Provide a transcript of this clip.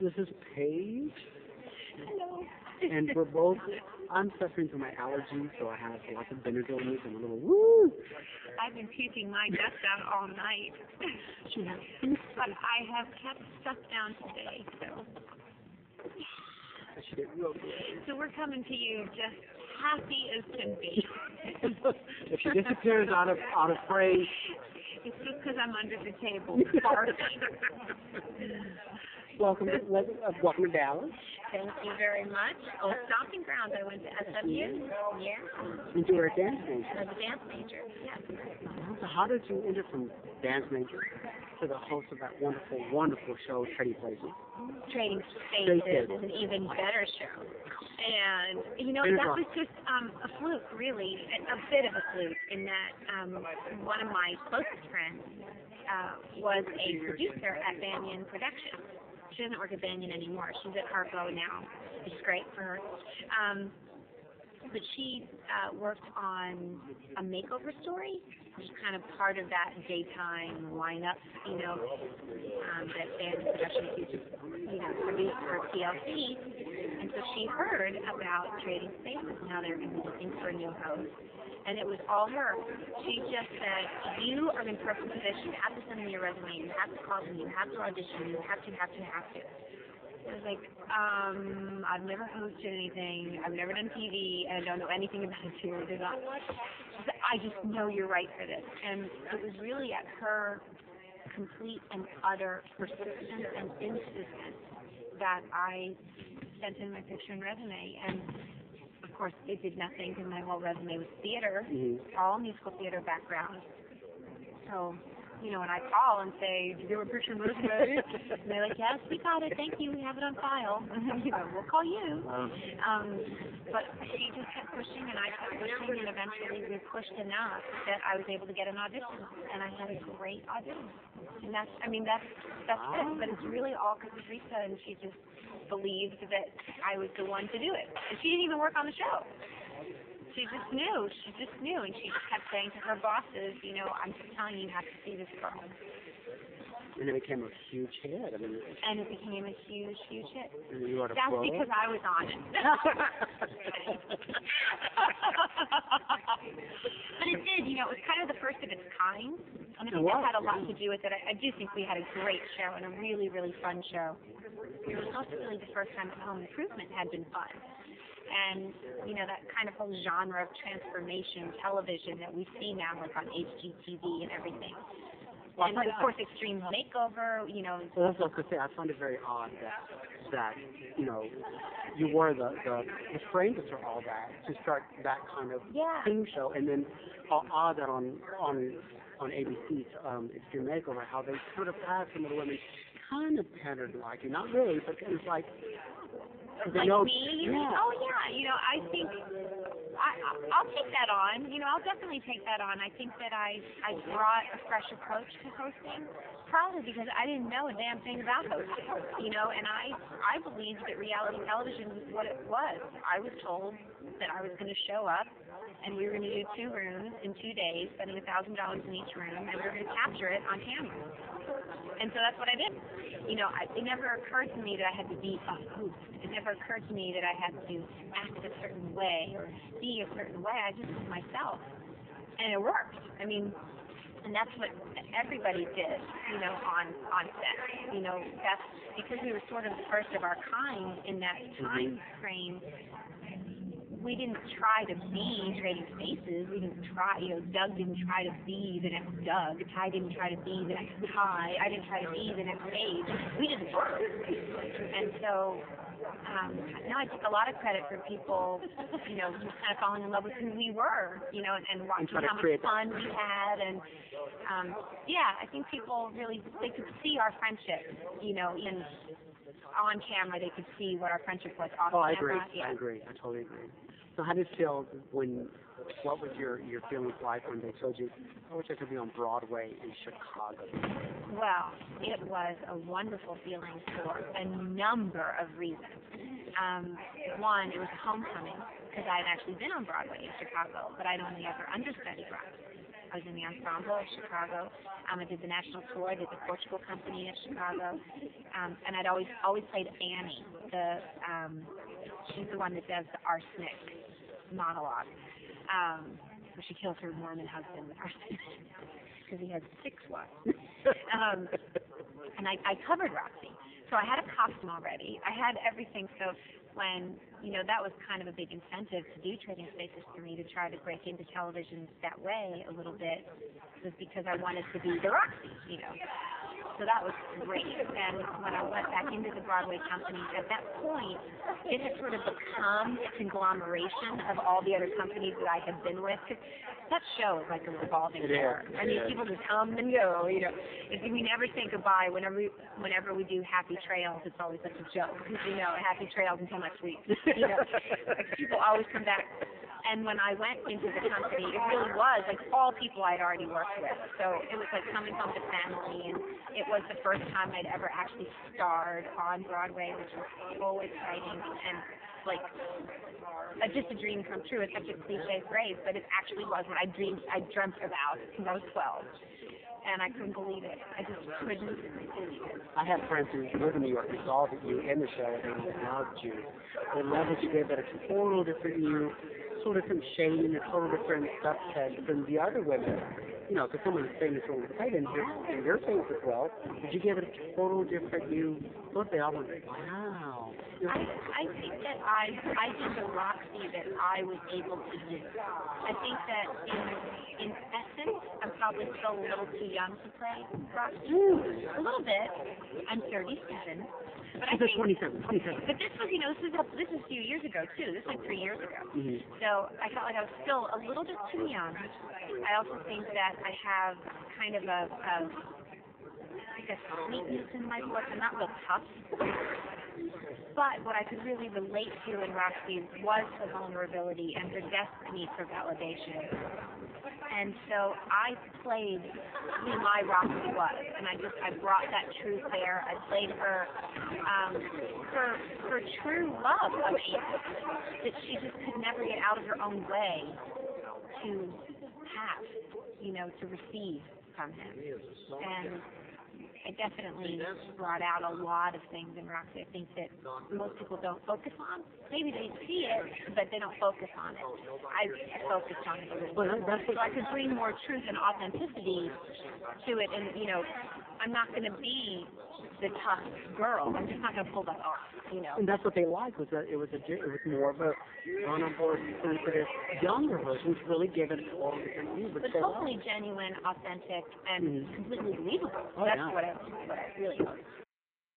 This is Paige, Hello. and I'm suffering from my allergies, so I have lots of Benadryl in this and a little woo. I've been puking my guts out all night. She has But I have kept stuff down today, so. she did real good. So we're coming to you just happy as can be. If she disappears out of frame, It's just because I'm under the table barfing. welcome to Dallas. Thank you very much. Oh, stomping grounds. I went to SMU. Yeah. And you were a dance major. I was a dance major. Yeah. So how did you enter from dance major to the host of that wonderful, wonderful show, Trading Places? Trading Spaces is an even better show. And, you know, that was just a fluke, really, a bit of a fluke, in that one of my closest friends was a producer at Banyan Production. She doesn't work at Banyan anymore. She's at Harpo now. It's great for her. But she worked on a makeover story, which is kind of part of that daytime lineup, you know, that Banyan Production used to, you know, produce for TLC. And so she heard about Trading Spaces and how they were going to be looking for a new host. And it was all her. She just said, you are in perfect position. You have to send me your resume. You have to call them. You have to audition. You have to. I was like, I've never hosted anything. I've never done TV, and I don't know anything about it. She said, I just know you're right for this. And it was really at her complete and utter persistence and insistence that I sent in my picture and resume. And of course, it did nothing because my whole resume was theater, all musical theater background. So, you know, when I call and say, "Do you have a picture and resume?" and they're like, "Yes, we got it. Thank you. We have it on file." You know, we'll call you. But she just kept pushing, and I kept pushing, and eventually we pushed enough that I was able to get an audition, and I had a great audition. And that's it. But it's really all because of Rita, and she just believed that I was the one to do it. And she didn't even work on the show. She just knew, and she just kept saying to her bosses, you know, I'm just telling you, you have to see this girl. And it became a huge hit. And it became a huge, huge hit. And you were That's because I was on it. But it did, you know, it was kind of the first of its kind. And I think that had a lot to do with it. I do think we had a great show and a really, really fun show. It was also really the first time that Home Improvement had been fun. And, you know, that kind of whole genre of transformation television that we see now, like on HGTV and everything. And, of course, Extreme Makeover, you know. So that's what I was going to say. I find it very odd that you know, you were the strangers or all that to start that kind of theme show, and then odd that on ABC's Extreme Makeover, how they sort of had some of the women kind of patterned like you. Not really, but it was like... Like me? Yeah. Oh, yeah. You know, I think I'll take that on. You know, I'll definitely take that on. I think that I brought a fresh approach to hosting, probably because I didn't know a damn thing about hosting. You know, and I believed that reality television was what it was. I was told that I was going to show up, and we were going to do 2 rooms in 2 days, spending $1,000 in each room, and we were going to capture it on camera. And so that's what I did. You know, it never occurred to me that I had to be a host. It never occurred to me that I had to act a certain way or be a certain way. I just was myself. And it worked. I mean, and that's what everybody did, you know, on set. You know, that's because we were sort of the first of our kind in that time frame. We didn't try to be Trading Spaces. We didn't try, you know, Doug didn't try to be the next Doug. Ty didn't try to be the next Ty. I didn't try to be the next Paige. We just were. And so, no, I take a lot of credit for people, you know, just kind of falling in love with who we were, you know, and watching how much fun we had. And, yeah, I think people really, they could see our friendship, you know, in on camera. They could see what our friendship was off camera. I agree. Yeah. I agree. I totally agree. So how did it feel what was your feelings like when they told you, I wish I could be on Broadway in Chicago? Well, it was a wonderful feeling for a number of reasons. One, it was homecoming, because I had actually been on Broadway in Chicago, but I'd only ever understudied Broadway. I was in the ensemble of Chicago. I did the national tour. I did the Portugal Company of Chicago. And I'd always played Annie. She's the one that does the arsenic monologue. Where she kills her Mormon husband with arsenic because he has 6 wives. And I covered Roxy. So I had a costume already. I had everything. So when, that was kind of a big incentive to do Trading Spaces for me, to try to break into television that way a little bit, was because I wanted to be the Roxy, So that was great. And when I went back into the Broadway company, at that point, it had sort of become a conglomeration of all the other companies that I had been with. That show is like a revolving door. I mean, people just come and go, We never say goodbye. Whenever we do Happy Trails, it's always such a joke. Happy Trails until next week. Like people always come back. And when I went into the company, it really was like all people I'd already worked with. So it was like coming home to family, and it was the first time I'd ever actually starred on Broadway, which was so exciting and like just a dream come true. It's such a cliche phrase, but it actually was what I dreamt about since I was 12. And I couldn't believe it. I just couldn't believe it. I have friends who live in New York who saw you in the show and they loved you. They loved what you did, but a total different you, sort of different shade, a total different subtext than the other women. Because someone is famous for what they played, and you're famous as well. Did you give it a total different you? Look, they all went, wow. I think that I did the Roxy that I was able to do. I think that in essence, I'm probably still a little too young to play Roxy. A little bit. I'm 37. But I think 27. But this was, this is a few years ago too. This was like 3 years ago. Mm-hmm. So I felt like I was still a little bit too young. I also think that I have kind of a sweetness in my voice. I'm not real tough. But what I could really relate to in Roxy was the vulnerability and the desperate need for validation. And so I played who my Roxy was, and I brought that truth there. I played her true love of Amos, that she just could never get out of her own way to have, to receive from him. And I definitely brought out a lot of things in Roxy I think that most people don't focus on. Maybe they see it, but they don't focus on it. I focused on it a little bit. So I could bring more truth and authenticity to it. And, I'm not going to be the tough girl. I'm just not going to pull that off, And that's what they liked, was that it was more of a vulnerable, sensitive, younger version to really give it all different view. But totally genuine, authentic, and completely believable. That's what I really hope.